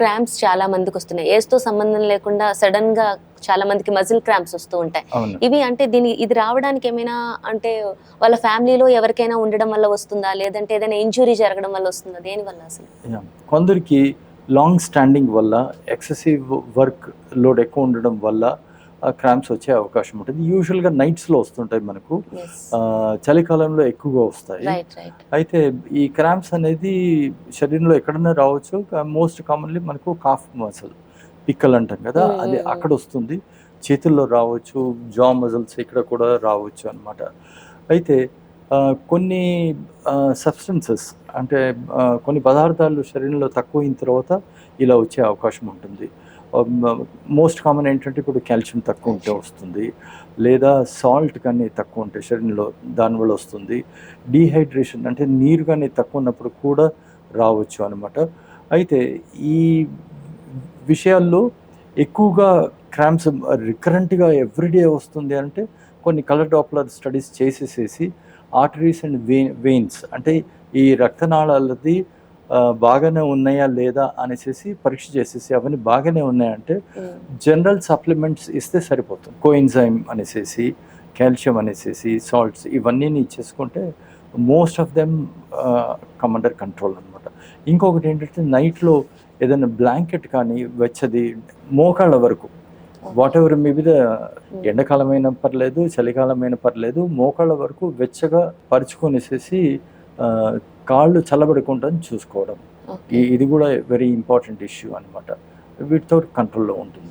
Cramps చాలా మందికి వస్తున్నాయి. ఏజ్ తో సంబంధం లేకుండా సడన్ గా చాలా మందికి మజిల్ క్రాంప్స్ వస్తూ ఉంటాయి. ఇవి అంటే ఇది రావడానికి ఏమైనా అంటే వాళ్ళ ఫ్యామిలీలో ఎవరికైనా ఉండడం వల్ల వస్తుందా, లేదంటే ఏదైనా ఇంజురీ జరగడం వల్ల వస్తుందా, దేని వల్ల అసలు? కొందరికి లాంగ్ స్టాండింగ్ వల్ల, ఎక్సెసివ్ వర్క్ లోడ్ ఎక్కువ ఉండడం వల్ల క్రాంప్స్ వచ్చే అవకాశం ఉంటుంది. యూజువల్గా నైట్స్లో వస్తుంటాయి మనకు, చలికాలంలో ఎక్కువగా వస్తాయి. అయితే ఈ క్రాంప్స్ అనేది శరీరంలో ఎక్కడైనా రావచ్చు. మోస్ట్ కామన్లీ మనకు కాఫ్ మసిల్, పిక్కలు అంటాం కదా, అది అక్కడ వస్తుంది. చేతుల్లో రావచ్చు, జా మజిల్స్ ఇక్కడ కూడా రావచ్చు అన్నమాట. అయితే కొన్ని సబ్స్టెన్సెస్ అంటే కొన్ని పదార్థాలు శరీరంలో తక్కువ అయిన తర్వాత ఇలా వచ్చే అవకాశం ఉంటుంది. మోస్ట్ కామన్ ఏంటంటే ఇప్పుడు కాల్షియం తక్కువ ఉంటే వస్తుంది, లేదా సాల్ట్ కానీ తక్కువ ఉంటే శరీరంలో దానివల్ల వస్తుంది. డీహైడ్రేషన్ అంటే నీరు కానీ తక్కువ ఉన్నప్పుడు కూడా రావచ్చు అనమాట. అయితే ఈ విషయాల్లో ఎక్కువగా క్రాంప్స్ రికరెంట్గా ఎవ్రీడే వస్తుంది అంటే కొన్ని కలర్ డాప్లర్ స్టడీస్ చేసేసేసి ఆర్టరీస్ అండ్ వెయిన్స్ అంటే ఈ రక్తనాళాలది బాగానే ఉన్నాయా లేదా అనేసి పరీక్ష చేసేసి అవన్నీ బాగానే ఉన్నాయంటే జనరల్ సప్లిమెంట్స్ ఇస్తే సరిపోతుంది. కోఎంజైమ్ అనేసి, కాల్షియం అనేసి, సాల్ట్స్ ఇవన్నీ ఇచ్చేసుకుంటే most of them come under control అనమాట. ఇంకొకటి ఏంటంటే నైట్లో ఏదైనా బ్లాంకెట్ కానీ వెచ్చది మోకాళ్ళ వరకు, వాట్ ఎవర్ మేబీ ఎండాకాలమైనా పర్లేదు, చలికాలమైనా పర్లేదు, మోకాళ్ళ వరకు వెచ్చగా పరుచుకొనేసేసి కాళ్ళు చల్లబడకుండా చూసుకోవడం, ఇది కూడా వెరీ ఇంపార్టెంట్ ఇష్యూ అనమాట. వీటితో కంట్రోల్లో ఉంటుంది.